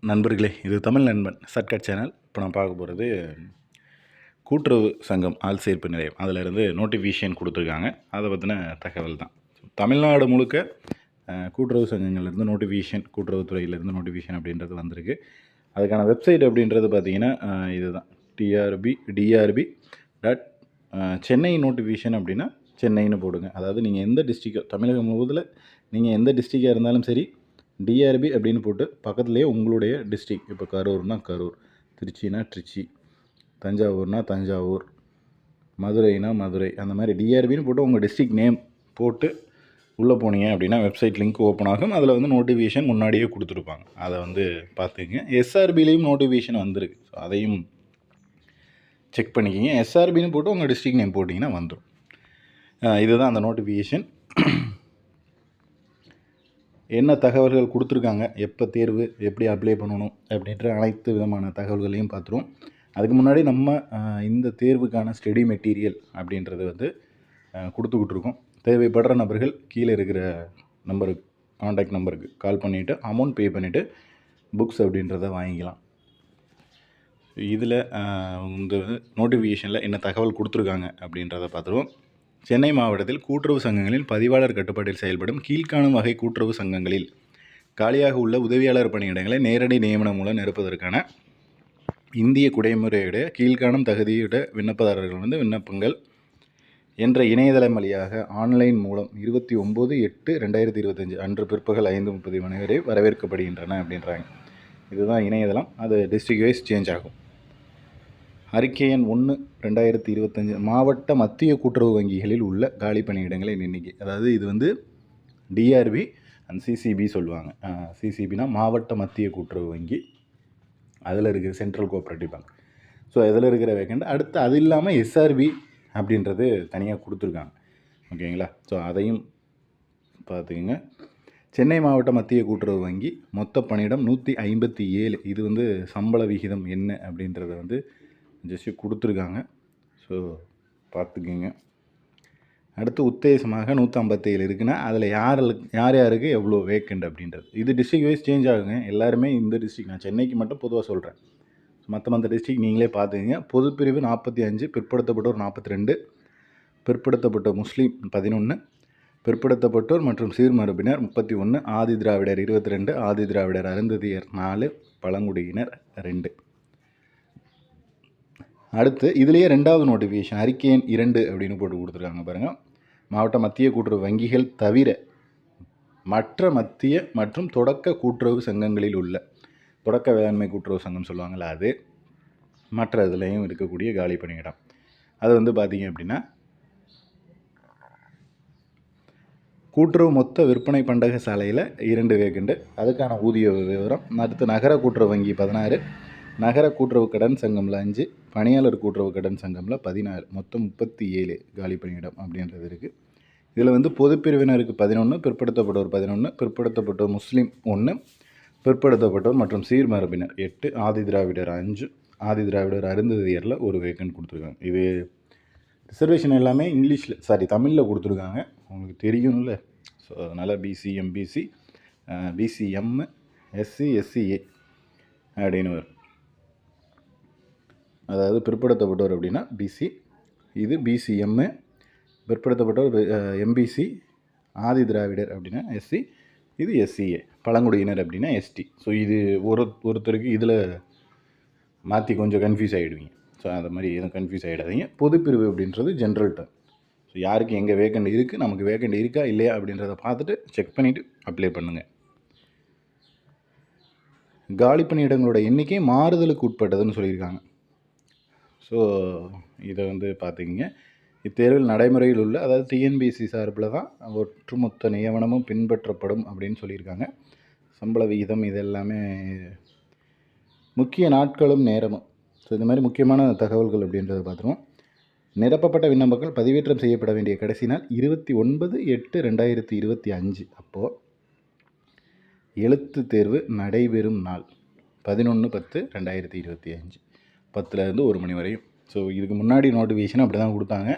நண்பர்களே, இது தமிழ் நண்பன் ஷார்ட்கட் சேனல். இப்போ நான் பார்க்க போகிறது கூட்டுறவு சங்கம் ஆள் சேர்ப்பு நிலையம். அதிலிருந்து நோட்டிஃபிகேஷன் கொடுத்துருக்காங்க. அதை பற்றின தகவல் தான். தமிழ்நாடு முழுக்க கூட்டுறவு சங்கங்கள்லேருந்து நோட்டிஃபிகேஷன், கூட்டுறவுத்துறையிலேருந்து நோட்டிஃபிகேஷன் அப்படின்றது வந்திருக்கு. அதுக்கான வெப்சைட் அப்படின்றது பார்த்திங்கன்னா இது தான், டிஆர்பி டாட் சென்னை நோட்டிஃபிகேஷன் அப்படின்னா சென்னைன்னு போடுங்க. அதாவது நீங்கள் எந்த டிஸ்ட்ரிக்டோ, தமிழகம் முழுவதில் நீங்கள் எந்த டிஸ்ட்ரிக்டாக இருந்தாலும் சரி, டிஆர்பி அப்படின்னு போட்டு பக்கத்துலேயே உங்களுடைய டிஸ்ட்ரிக், இப்போ கரூர்னால் கரூர், திருச்சினா திருச்சி, தஞ்சாவூர்னா தஞ்சாவூர், மதுரைனா மதுரை, அந்த மாதிரி டிஆர்பின்னு போட்டு உங்கள் டிஸ்ட்ரிக் நேம் போட்டு உள்ளே போனீங்க அப்படின்னா வெப்சைட் லிங்க் ஓப்பன் ஆகும். அதில் வந்து நோட்டிஃபிகேஷன் முன்னாடியே கொடுத்துருப்பாங்க. அதை வந்து பார்த்துக்குங்க. எஸ்ஆர்பிலையும் நோட்டிஃபிகேஷன் வந்திருக்கு. ஸோ அதையும் செக் பண்ணிக்கிங்க. எஸ்ஆர்பின்னு போட்டு உங்கள் டிஸ்ட்ரிக் நேம் போட்டிங்கன்னா வந்துடும். இதுதான் அந்த நோட்டிஃபிகேஷன். என்ன தகவல்கள் கொடுத்துருக்காங்க, எப்போ தேர்வு, எப்படி அப்ளை பண்ணணும் அப்படின்ற அனைத்து விதமான தகவல்களையும் பார்த்துருவோம். அதுக்கு முன்னாடி நம்ம இந்த தேர்வுக்கான ஸ்டடி மெட்டீரியல் அப்படின்றது வந்து கொடுத்துக்கிட்டு இருக்கோம். தேவைப்படுற நபர்கள் கீழே இருக்கிற நம்பருக்கு, காண்டாக்ட் நம்பருக்கு கால் பண்ணிவிட்டு அமௌண்ட் பே பண்ணிவிட்டு புக்ஸ் அப்படின்றத வாங்கிக்கலாம். இதில் இந்த நோட்டிஃபிகேஷனில் என்ன தகவல் கொடுத்துருக்காங்க அப்படின்றத பார்த்துருவோம். சென்னை மாவட்டத்தில் கூட்டுறவு சங்கங்களில் பதிவாளர் கட்டுப்பாட்டில் செயல்படும் கீழ்காணும் வகை கூட்டுறவு சங்கங்களில் காலியாக உள்ள உதவியாளர் பணியிடங்களை நேரடி நியமனம் மூலம் நிரப்புவதற்கான இந்திய குடிமுறையுடைய கீழ்காணும் தகுதியுடைய விண்ணப்பதாரர்கள் வந்து விண்ணப்பங்கள் என்ற இணையதளம் வழியாக ஆன்லைன் மூலம் 29/8/2025 அன்று பிற்பகல் 5:30 மணி வரை வரவேற்கப்படுகின்றன அப்படின்றாங்க. இதுதான் இணையதளம். அது டிஸ்ட்ரிக்ட் வைஸ் சேஞ்ச் ஆகும். அறிக்கை எண் 1/2025 மாவட்ட மத்திய கூட்டுறவு வங்கிகளில் உள்ள காலி பணியிடங்களின் எண்ணிக்கை. அதாவது இது வந்து டிஆர்பி அண்ட் சிசிபி சொல்லுவாங்க. சிசிபினா மாவட்ட மத்திய கூட்டுறவு வங்கி, அதில் இருக்கிற சென்ட்ரல் கோஆப்ரேட்டிவ் பேங்க். ஸோ அதில் இருக்கிற வேக்கண்ட். அடுத்து அது இல்லாமல் எஸ்ஆர்பி அப்படின்றது தனியாக கொடுத்துருக்காங்க. ஓகேங்களா? ஸோ அதையும் பார்த்துக்குங்க. சென்னை மாவட்ட மத்திய கூட்டுறவு வங்கி மொத்த பணியிடம் 157. இது வந்து சம்பள விகிதம் என்ன அப்படின்றத வந்து ஜஸ்ட்டு கொடுத்துருக்காங்க. ஸோ பார்த்துக்குங்க. அடுத்து உத்தேசமாக 157 இருக்குன்னா அதில் யாருக்கு எவ்வளோ வேக்கண்ட் அப்படின்றது. இது டிஸ்ட்ரிக் வைஸ் சேஞ்ச் ஆகுங்க. எல்லாருமே இந்த டிஸ்ட்ரிக், நான் சென்னைக்கு மட்டும் பொதுவாக சொல்கிறேன். மற்ற டிஸ்ட்ரிக் நீங்களே பார்த்துக்குங்க. பொதுப்பிரிவு 45, பிற்படுத்தப்பட்டோர் 42, பிற்படுத்தப்பட்ட முஸ்லீம் 11, பிற்படுத்தப்பட்டோர் மற்றும் சீர்மரபினர் 31, ஆதி திராவிடர் 22, ஆதி திராவிடர் அருந்ததியர் 4, பழங்குடியினர் 2. அடுத்து இதுலேயே 2வது நோட்டிஃபிகேஷன் அறிக்கை எண் 2 அப்படின்னு போட்டு கொடுத்துருக்காங்க பாருங்கள். மாவட்ட மத்திய கூட்டுறவு வங்கிகள் தவிர மற்ற மத்திய மற்றும் தொடக்க கூட்டுறவு சங்கங்களில் உள்ள, தொடக்க வேளாண்மை கூட்டுறவு சங்கம் சொல்லுவாங்கள்ல, அது மற்ற இதுலேயும் இருக்கக்கூடிய காலி பணியிடம். அது வந்து பார்த்திங்க அப்படின்னா கூட்டுறவு மொத்த விற்பனை பண்டக சாலையில் 2 வேக்கண்டு, அதுக்கான ஊதிய விவரம். அடுத்து நகர கூட்டுறவு வங்கி 16, நகர கூட்டுறவு கடன் சங்கமில் 5, பணியாளர் கூட்டுறவு கடன் சங்கமில் 14, மொத்தம் 37 காலி பணியிடம் அப்படின்றது இருக்குது. இதில் வந்து பொதுப்பிரிவினருக்கு 11, பிற்படுத்தப்பட்டோர் 11, பிற்படுத்தப்பட்டோர் முஸ்லீம் 1, பிற்படுத்தப்பட்டோர் மற்றும் சீர்மரபினர் 8, ஆதி திராவிடர் 5, ஆதி திராவிடர் அருந்ததியரில் 1 வேக்கண்ட் கொடுத்துருக்காங்க. இது ரிசர்வேஷன் எல்லாமே தமிழில் கொடுத்துருக்காங்க. உங்களுக்கு தெரியும்ல. ஸோ அதனால் BC, MBC, BCM, SC, SCA அப்படின்னு வரும். அதாவது பிற்படுத்தப்பட்டோர் அப்படின்னா பிசி, இது பிசிஎம்மு, பிற்படுத்தப்பட்டோர் எம்பிசி, ஆதி திராவிடர் அப்படின்னா எஸ்சி, இது எஸ்சிஏ, பழங்குடியினர் அப்படின்னா எஸ்டி. ஸோ இது ஒருத்தருக்கு இதில் மாற்றி கொஞ்சம் கன்ஃபியூஸ் ஆகிடுவீங்க. ஸோ அது மாதிரி எதுவும் கன்ஃபியூஸ் ஆகிடாதீங்க. பொதுப்பிரிவு அப்படின்றது ஜென்ரல் டர்ம். ஸோ யாருக்கு எங்கே வேக்கண்ட் இருக்குது, நமக்கு வேக்கண்ட் இருக்கா இல்லையா அப்படின்றத பார்த்துட்டு செக் பண்ணிவிட்டு அப்ளை பண்ணுங்கள். காலி பணியிடங்களோட எண்ணிக்கை மாறுதலுக்கு உட்பட்டதுன்னு சொல்லியிருக்காங்க. ஸோ இதை வந்து பார்த்துக்கிங்க. இத்தேர்வில் நடைமுறையில் உள்ள, அதாவது டிஎன்பிஎஸ்சி சார்பில் தான் ஒட்டுமொத்த நியமனமும் பின்பற்றப்படும் அப்படின்னு சொல்லியிருக்காங்க. சம்பள விகிதம் இது எல்லாமே, முக்கிய நாட்களும் நேரமும். ஸோ இந்த மாதிரி முக்கியமான தகவல்கள் அப்படின்றத பார்த்துருவோம். நிரப்பப்பட்ட விண்ணப்பங்கள் பதிவேற்றம் செய்யப்பட வேண்டிய கடைசி நாள் 29/8/2025. அப்போது எழுத்து தேர்வு நடைபெறும் நாள் 11/10/2025, 10லேருந்து 1 மணி வரையும். ஸோ இதுக்கு முன்னாடி நோட்டிஃபிகேஷன் அப்படி தான் கொடுத்தாங்க,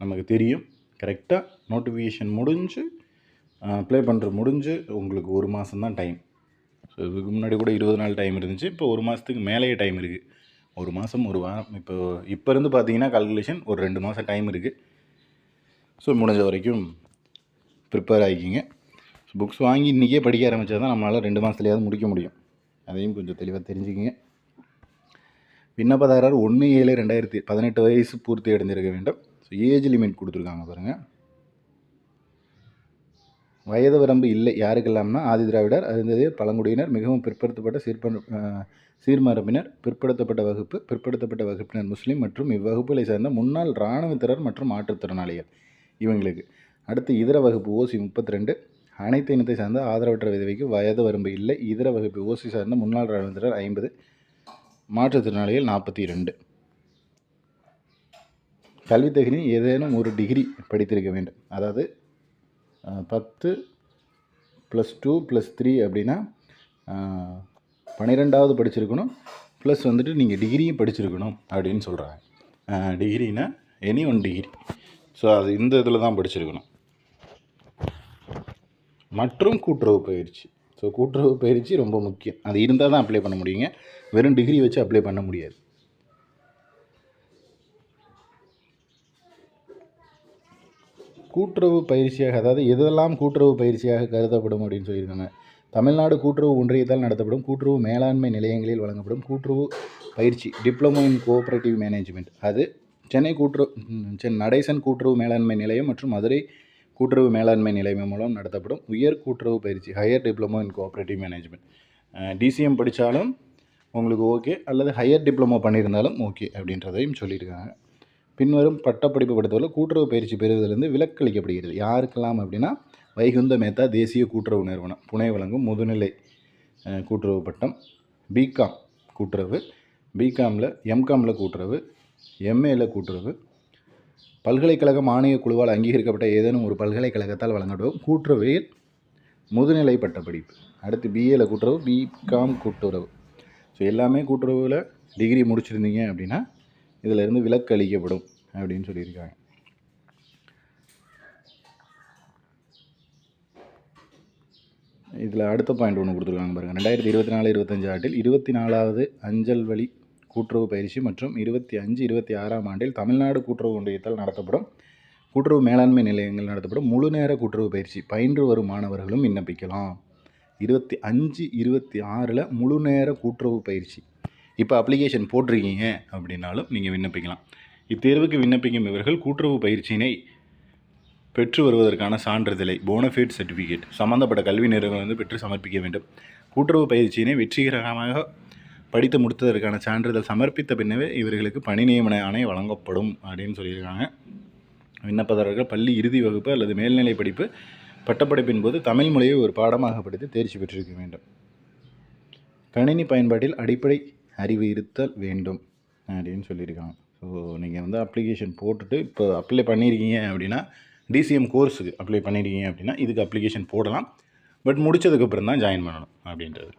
நமக்கு தெரியும். கரெக்டாக நோட்டிஃபிகேஷன் முடிஞ்சு அப்ளை பண்ணுறது முடிஞ்சு உங்களுக்கு 1 மாதம் தான் டைம். ஸோ இதுக்கு முன்னாடி கூட 20 நாள் டைம் இருந்துச்சு. இப்போ 1 மாதத்துக்கு மேலேயே டைம் இருக்குது. 1 மாதம் 1 வாரம். இப்போ இருந்து பார்த்தீங்கன்னா கால்குலேஷன் ஒரு 2 மாதம் டைம் இருக்குது. ஸோ முடிஞ்ச வரைக்கும் ப்ரிப்பேர் ஆகிக்கிங்க. புக்ஸ் வாங்கி இன்றைக்கே படிக்க ஆரம்பித்தா தான் நம்மளால் 2 மாதத்துலையாவது முடிக்க முடியும். அதையும் கொஞ்சம் தெளிவாக தெரிஞ்சுக்கிங்க. விண்ணப்பதாரர் 1/7/2018 வயசு பூர்த்தி அடைஞ்சிருக்க வேண்டும். ஸோ ஏஜ் லிமிட் கொடுத்துருக்காங்க பாருங்கள். வயது வரம்பு இல்லை. யாருக்கெல்லாம்னா ஆதி திராவிடர், அருந்ததியர், பழங்குடியினர், மிகவும் பிற்படுத்தப்பட்ட சீர்மரபினர், பிற்படுத்தப்பட்ட வகுப்பு, பிற்படுத்தப்பட்ட வகுப்பினர், முஸ்லீம் மற்றும் இவ்வகுப்புகளை சேர்ந்த முன்னாள் இராணுவத்தினர் மற்றும் மாற்றுத்திறனாளிகள் இவங்களுக்கு. அடுத்து இதர வகுப்பு ஓசி 32. அனைத்து இனத்தை சார்ந்த ஆதரவற்ற விதவைக்கு வயது வரம்பு இல்லை. இதர வகுப்பு ஓசி சார்ந்த முன்னாள் இராணுவத்தினர் 50, மாற்றுத்திறனாளிகள் 42. கல்வி தகுதி ஏதேனும் ஒரு டிகிரி படித்திருக்க வேண்டும். அதாவது 10 +2 +3 அப்படின்னா 12வது படிச்சிருக்கணும். ப்ளஸ் வந்துட்டு நீங்கள் டிகிரியும் படிச்சிருக்கணும் அப்படின்னு சொல்கிறாங்க. டிகிரினா எனி ஒன் டிகிரி. ஸோ அது இந்த இதில் தான் படிச்சிருக்கணும். மற்றும் கூட்டுறவு பயிற்சி. ஸோ கூட்டுறவு பயிற்சி ரொம்ப முக்கியம். அது இருந்தால் தான் அப்ளை பண்ண முடியுங்க. வெறும் டிகிரி வச்சு அப்ளை பண்ண முடியாது. கூட்டுறவு பயிற்சியாக, அதாவது எதெல்லாம் கூட்டுறவு பயிற்சியாக கருதப்படும் அப்படின்னு சொல்லியிருக்காங்க. தமிழ்நாடு கூட்டுறவு ஒன்றியத்தால் நடத்தப்படும் கூட்டுறவு மேலாண்மை நிலையங்களில் வழங்கப்படும் கூட்டுறவு பயிற்சி டிப்ளமோ இன் கோஆப்ரேட்டிவ் மேனேஜ்மெண்ட். அது சென்னை நடேசன் கூட்டுறவு மேலாண்மை நிலையம் மற்றும் மதுரை கூட்டுறவு மேலாண்மை நிலையம் மூலம் நடத்தப்படும் உயர் கூட்டுறவு பயிற்சி higher diploma in cooperative management. DCM படித்தாலும் உங்களுக்கு ஓகே, அல்லது ஹையர் டிப்ளமோ பண்ணியிருந்தாலும் ஓகே அப்படின்றதையும் சொல்லியிருக்காங்க. பின்வரும் பட்டப்படிப்பு படித்தவர்கள் கூட்டுறவு பயிற்சி பெறுவதிலிருந்து விலக்களிக்கப்படுகிறது. யாருக்கெல்லாம் அப்படின்னா வைகுந்த மேத்தா தேசிய கூட்டுறவு நிறுவனம் புனே வழங்கும் முதுநிலை கூட்டுறவு பட்டம், பிகாம் கூட்டுறவு, பிகாமில் எம்காமில் கூட்டுறவு, எம்ஏல கூட்டுறவு, பல்கலைக்கழக மானிய குழுவால் அங்கீகரிக்கப்பட்ட ஏதேனும் ஒரு பல்கலைக்கழகத்தால் வழங்கப்படும் கூட்டுறவையில் முதுநிலை பட்டப்படிப்பு. அடுத்து பிஏல கூட்டுறவு, பிகாம் கூட்டுறவு. ஸோ எல்லாமே கூட்டுறவில் டிகிரி முடிச்சிருந்தீங்க அப்படின்னா இதிலிருந்து விலக்கு அளிக்கப்படும் அப்படின்னு சொல்லியிருக்காங்க. இதில் அடுத்த பாயிண்ட் ஒன்று கொடுத்துருக்காங்க பாருங்கள். 2024-25 ஆண்டில் 24வது அஞ்சல் வழி கூட்டுறவு பயிற்சி மற்றும் 25-26ஆம் ஆண்டில் தமிழ்நாடு கூட்டுறவு ஒன்றியத்தால் நடத்தப்படும் கூட்டுறவு மேலாண்மை நிலையங்கள் நடத்தப்படும் முழு நேர கூட்டுறவு பயிற்சி பயின்று வரும் மாணவர்களும் விண்ணப்பிக்கலாம். 25-26 முழு நேர கூட்டுறவு பயிற்சி. இப்போ அப்ளிகேஷன் போட்டிருக்கீங்க அப்படின்னாலும் நீங்கள் விண்ணப்பிக்கலாம். இத்தேர்வுக்கு விண்ணப்பிக்கும் இவர்கள் கூட்டுறவு பயிற்சியினை பெற்று வருவதற்கான சான்றிதழை போனஃபைட் சர்டிஃபிகேட் சம்மந்தப்பட்ட கல்வி நிறுவனம் பெற்று சமர்ப்பிக்க வேண்டும். கூட்டுறவு பயிற்சியினை வெற்றிகரமாக படித்து முடித்ததற்கான சான்றிதழ் சமர்ப்பித்த பின்னவே இவர்களுக்கு பணி நியமன ஆணை வழங்கப்படும் அப்படின்னு சொல்லியிருக்காங்க. விண்ணப்பதாரர்கள் பள்ளி இறுதி வகுப்பு அல்லது மேல்நிலை படிப்பு பட்டப்படிப்பின் போது தமிழ் மொழியை ஒரு பாடமாக படித்து தேர்ச்சி பெற்றிருக்க வேண்டும். கணினி பயன்பாட்டில் அடிப்படை அறிவு இருத்தல் வேண்டும் அப்படின்னு சொல்லியிருக்காங்க. ஸோ நீங்கள் அப்ளிகேஷன் போட்டுட்டு இப்போ அப்ளை பண்ணியிருக்கீங்க அப்படின்னா டிசிஎம் கோர்ஸுக்கு அப்ளை பண்ணியிருக்கீங்க அப்படின்னா இதுக்கு அப்ளிகேஷன் போடலாம். பட் முடித்ததுக்கப்புறம் தான் ஜாயின் பண்ணணும் அப்படின்றது.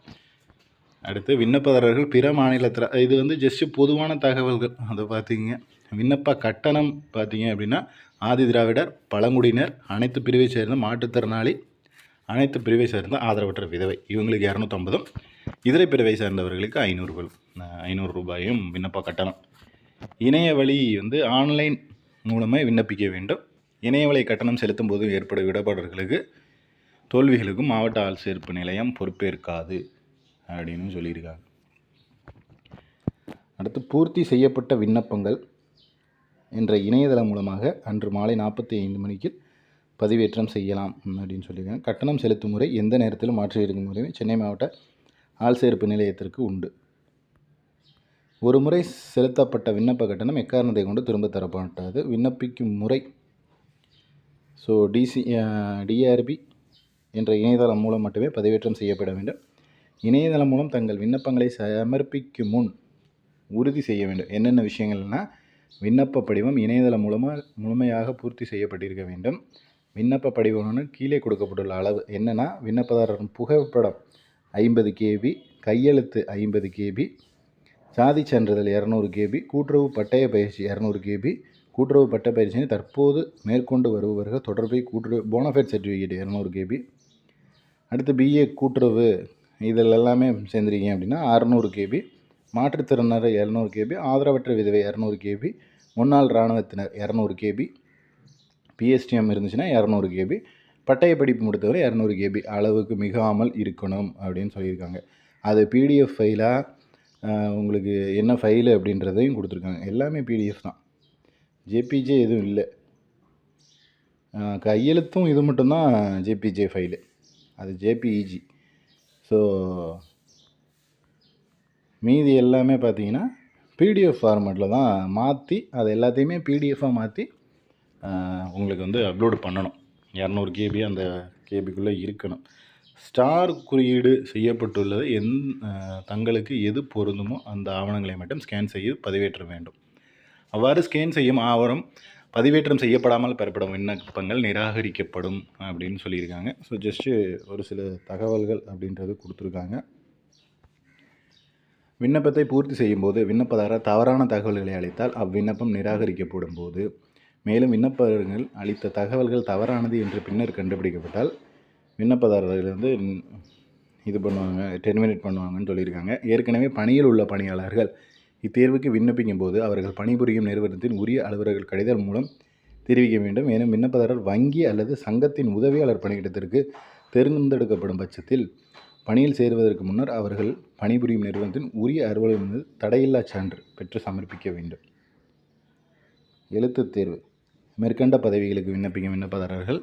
அடுத்து விண்ணப்பதாரர்கள் பிற மாநிலத்தில், இது ஜஸ்ட்டு பொதுவான தகவல்கள். அதை பார்த்தீங்க. விண்ணப்ப கட்டணம் பார்த்தீங்க அப்படின்னா ஆதி திராவிடர், பழங்குடியினர், அனைத்து பிரிவை சேர்ந்த மாற்றுத்திறனாளி, அனைத்து பிரிவை சேர்ந்த ஆதரவற்ற விதவை இவங்களுக்கு 250, இதர பிரிவை சேர்ந்தவர்களுக்கு 500 ரூபாயும் விண்ணப்ப கட்டணம். இணைய வழி ஆன்லைன் மூலமாக விண்ணப்பிக்க வேண்டும். இணையவழி கட்டணம் செலுத்தும் போது ஏற்படும் இடர்பாடுகளுக்கு தோல்விகளுக்கும் மாவட்ட ஆள் சேர்ப்பு நிலையம் பொறுப்பேற்காது அப்படின்னு சொல்லியிருக்காங்க. அடுத்து பூர்த்தி செய்யப்பட்ட விண்ணப்பங்கள் என்ற இணையதளம் மூலமாக அன்று மாலை 45 மணிக்கு பதிவேற்றம் செய்யலாம் அப்படின்னு சொல்லியிருக்காங்க. கட்டணம் செலுத்தும் முறை எந்த நேரத்திலும் மாற்றி இருக்கும் முறையும் சென்னை மாவட்ட ஆள் சேர்ப்பு நிலையத்திற்கு உண்டு. ஒரு முறை செலுத்தப்பட்ட விண்ணப்ப கட்டணம் எக்காரணத்தை கொண்டு திரும்ப தரப்பட்டது. விண்ணப்பிக்கும் முறை டிஆர்பி என்ற இணையதளம் மூலம் மட்டுமே பதிவேற்றம் செய்யப்பட வேண்டும். இணையதளம் மூலம் தங்கள் விண்ணப்பங்களை சமர்ப்பிக்கும் முன் உறுதி செய்ய வேண்டும். என்னென்ன விஷயங்கள்னால் விண்ணப்ப படிவம் இணையதளம் மூலமாக முழுமையாக பூர்த்தி செய்யப்பட்டிருக்க வேண்டும். விண்ணப்ப படிவம்னு கீழே கொடுக்கப்பட்டுள்ள அளவு என்னென்னா விண்ணப்பதாரரின் புகைப்படம் 50 KB, கையெழுத்து 50 KB, சாதி சான்றிதழ் 200 KB, கூட்டுறவு பட்டய பயிற்சி 200 KB, கூட்டுறவு பட்ட பயிற்சியை தற்போது மேற்கொண்டு வருபவர்கள் தொடர்பை கூட்டுறவு போனஃபைட் சர்டிஃபிகேட் 200 KB. அடுத்து பிஏ கூட்டுறவு இதில் எல்லாமே சேர்ந்துருக்கீங்க அப்படின்னா 600 கேபி, மாற்றுத்திறனாளர் 200 கேபி, ஆதரவற்ற விதவை 200 கேபி, முன்னாள் இராணுவத்தினர் 200 கேபி, பிஎஸ்டிஎம் இருந்துச்சுன்னா 200 கேபி, பட்டய படிப்பு முடித்தவரை 200 கேபி அளவுக்கு மிகாமல் இருக்கணும் அப்படின்னு சொல்லியிருக்காங்க. அது பிடிஎஃப் ஃபைலாக உங்களுக்கு என்ன ஃபைலு அப்படின்றதையும் கொடுத்துருக்காங்க. எல்லாமே பிடிஎஃப் தான், ஜேபிஜே எதுவும் இல்லை. கையெழுத்தும் இது மட்டும்தான் ஜேபிஜே ஃபைலு, அது ஜேபிஇஜி. ஸோ மீதி எல்லாமே பார்த்தீங்கன்னா பிடிஎஃப் ஃபார்மேட்டில் தான் மாற்றி, அது எல்லாத்தையுமே பிடிஎஃபாக மாற்றி உங்களுக்கு வந்து அப்லோடு பண்ணணும். 200 கேபி அந்த கேபிக்குள்ளே இருக்கணும். ஸ்டார் குறியீடு செய்யப்பட்டுள்ளது தங்களுக்கு எது பொருந்துமோ அந்த ஆவணங்களை மட்டும் ஸ்கேன் செய்து பதிவேற்ற வேண்டும். அவ்வாறு ஸ்கேன் செய்யும் ஆவணம் பதிவேற்றம் செய்யப்படாமல் பெறப்படும் விண்ணப்பங்கள் நிராகரிக்கப்படும் அப்படின்னு சொல்லியிருக்காங்க. ஸோ ஜஸ்ட்டு ஒரு சில தகவல்கள் அப்படின்றது கொடுத்துருக்காங்க. விண்ணப்பத்தை பூர்த்தி செய்யும்போது விண்ணப்பதாரர் தவறான தகவல்களை அளித்தால் அவ்விண்ணப்பம் நிராகரிக்கப்படும் போது, மேலும் விண்ணப்பங்கள் அளித்த தகவல்கள் தவறானது என்று பின்னர் கண்டுபிடிக்கப்பட்டால் விண்ணப்பதாரர்கள் வந்து இது பண்ணுவாங்க, டெர்மினேட் பண்ணுவாங்கன்னு சொல்லியிருக்காங்க. ஏற்கனவே பணியில் உள்ள பணியாளர்கள் இத்தேர்வுக்கு விண்ணப்பிக்கும் போது அவர்கள் பணிபுரியும் நிறுவனத்தின் உரிய அலுவலர்கள் கடிதம் மூலம் தெரிவிக்க வேண்டும். மேலும் விண்ணப்பதாரர் வங்கி அல்லது சங்கத்தின் உதவியாளர் பணியிடத்திற்கு தேர்ந்தெடுக்கப்படும் பட்சத்தில் பணியில் சேருவதற்கு முன்னர் அவர்கள் பணிபுரியும் நிறுவனத்தின் உரிய அலுவலகம் தடையில்லா சான்று பெற்று சமர்ப்பிக்க வேண்டும். எழுத்துத் தேர்வு. மேற்கண்ட பதவிகளுக்கு விண்ணப்பிக்கும் விண்ணப்பதாரர்கள்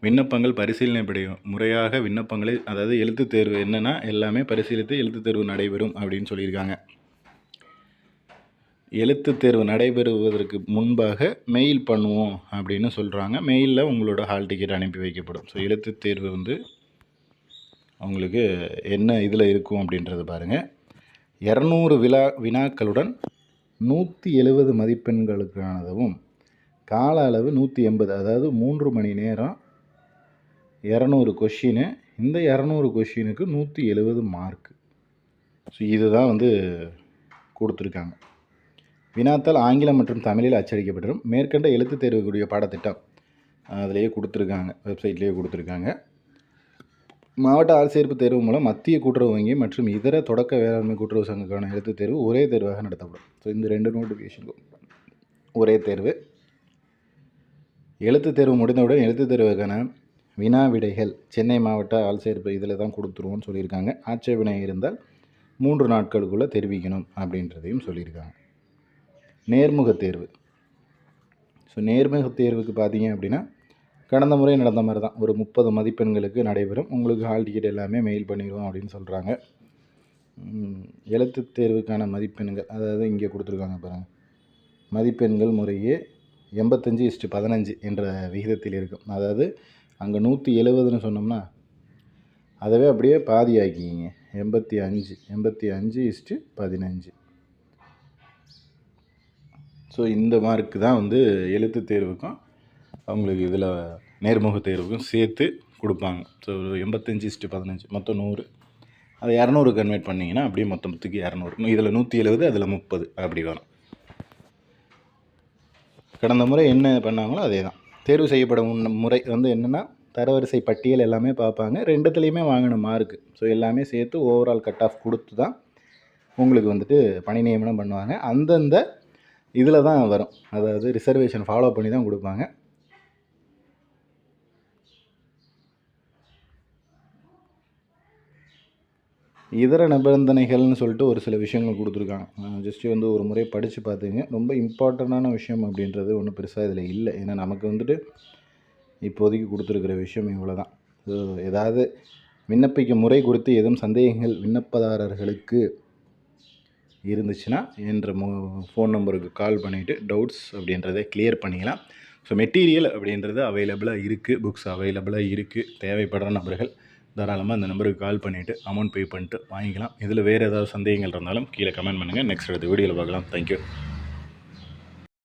விண்ணப்பங்கள் பரிசீலனைப்படி முறையாக விண்ணப்பங்களை, அதாவது எழுத்துத் தேர்வு என்னென்னா எல்லாமே பரிசீலித்து எழுத்துத் தேர்வு நடைபெறும் அப்படின்னு சொல்லியிருக்காங்க. எழுத்துத் தேர்வு நடைபெறுவதற்கு முன்பாக மெயில் பண்ணுவோம் அப்படின்னு சொல்கிறாங்க. மெயிலில் உங்களோட ஹால் டிக்கெட் அனுப்பி வைக்கப்படும். ஸோ எழுத்துத் தேர்வு வந்து அவங்களுக்கு என்ன இதில் இருக்கும் அப்படின்றது பாருங்கள். 200 வினாக்களுடன் 170 மதிப்பெண்களுக்கானதும், கால அளவு 180, அதாவது 3 மணி நேரம், 200 கொஷினு. இந்த 200 கொஷினுக்கு 170 மார்க்கு. ஸோ இதுதான் வந்து கொடுத்துருக்காங்க. வினாத்தாள் ஆங்கிலம் மற்றும் தமிழில் அச்சடிக்கப்படும். மேற்கண்ட எழுத்துத் தேர்வுக்குரிய பாடத்திட்டம் அதிலேயே கொடுத்துருக்காங்க, வெப்சைட்லேயே கொடுத்துருக்காங்க. மாவட்ட ஆள்சேர்ப்பு தேர்வு மூலம் மத்திய கூட்டுறவு வங்கி மற்றும் இதர தொடக்க வேளாண்மை கூட்டுறவு சங்கங்களுக்கான எழுத்துத் தேர்வு ஒரே தேர்வாக நடத்தப்படும். ஸோ இந்த 2 நோட்டிஃபிகேஷனுக்கும் ஒரே தேர்வு. எழுத்துத் தேர்வு முடிந்தவுடன் எழுத்துத் தேர்வுக்கான வினா விடைகள் சென்னை மாவட்ட ஆள்சேர்ப்பு இதில் தான் கொடுத்துருவோன்னு சொல்லியிருக்காங்க. ஆட்சேபனை இருந்தால் 3 நாட்களுக்குள்ளே தெரிவிக்கணும் அப்படின்றதையும் சொல்லியிருக்காங்க. நேர்முக தேர்வு. ஸோ நேர்முக தேர்வுக்கு பார்த்தீங்க அப்படின்னா கடந்த முறை நடந்த மாதிரி தான், ஒரு 30 மதிப்பெண்களுக்கு நடைபெறும். உங்களுக்கு ஹால் டிக்கெட் எல்லாமே மெயில் பண்ணிடுவோம் அப்படின்னு சொல்கிறாங்க. எழுத்துத் தேர்வுக்கான மதிப்பெண்கள், அதாவது இங்கே கொடுத்துருக்காங்க பாருங்கள், மதிப்பெண்கள் முறையே 85:15 என்ற விகிதத்தில் இருக்கும். அதாவது அங்கே 170ன்னு சொன்னோம்னா அதவே அப்படியே பாதி ஆக்கிங்க, 85:15. ஸோ இந்த மார்க்கு தான் வந்து எழுத்துத் தேர்வுக்கும் அவங்களுக்கு இதில் நேர்முக தேர்வுக்கும் சேர்த்து கொடுப்பாங்க. ஸோ 85:15 மொத்தம் 100. அதை 200 கன்வெர்ட் பண்ணிங்கன்னா அப்படியே மொத்தத்துக்கு 200. இதில் 170, அதில் 30 அப்படி வரும். கடந்த முறை என்ன பண்ணாங்களோ அதே தான். தேர்வு செய்யப்படும் முறை வந்து என்னென்னா தரவரிசை பட்டியல் எல்லாமே பார்ப்பாங்க. 2துலேயுமே வாங்கின மார்க்கு. ஸோ எல்லாமே சேர்த்து ஓவரால் கட் ஆஃப் கொடுத்து தான் உங்களுக்கு வந்துட்டு பணி நியமனம் பண்ணுவாங்க. அந்தந்த இதில் தான் வரும், அதாவது ரிசர்வேஷன் ஃபாலோ பண்ணி தான் கொடுப்பாங்க. இதர நிபந்தனைகள்னு சொல்லிட்டு ஒரு சில விஷயங்கள் கொடுத்துருக்காங்க. ஜஸ்ட்டு வந்து ஒரு முறை படித்து பார்த்துங்க. ரொம்ப இம்பார்ட்டண்ட்டான விஷயம் அப்படின்றது ஒன்றும் பெருசாக இதில் இல்லை. ஏன்னா நமக்கு வந்துட்டு இப்போதைக்கு கொடுத்துருக்கிற விஷயம் இவ்வளோ தான். ஸோ ஏதாவது விண்ணப்பிக்கும் முறை குறித்து எதுவும் சந்தேகங்கள் விண்ணப்பதாரர்களுக்கு இருந்துச்சுன்னா என்ற ஃபோன் நம்பருக்கு கால் பண்ணிவிட்டு டவுட்ஸ் அப்படின்றத கிளியர் பண்ணிக்கலாம். ஸோ மெட்டீரியல் அப்படின்றது அவைலபிளாக இருக்குது, புக்ஸ் அவைலபிளாக இருக்குது. தேவைப்படுற நபர்கள் தாராளமாக அந்த நம்பருக்கு கால் பண்ணிவிட்டு அமௌண்ட் பே பண்ணிட்டு வாங்கிக்கலாம். இதில் வேறு ஏதாவது சந்தேகங்கள் இருந்தாலும் கீழே கமெண்ட் பண்ணுங்கள். நெக்ஸ்ட் அடுத்த வீடியோவில் பார்க்கலாம். தேங்க்யூ.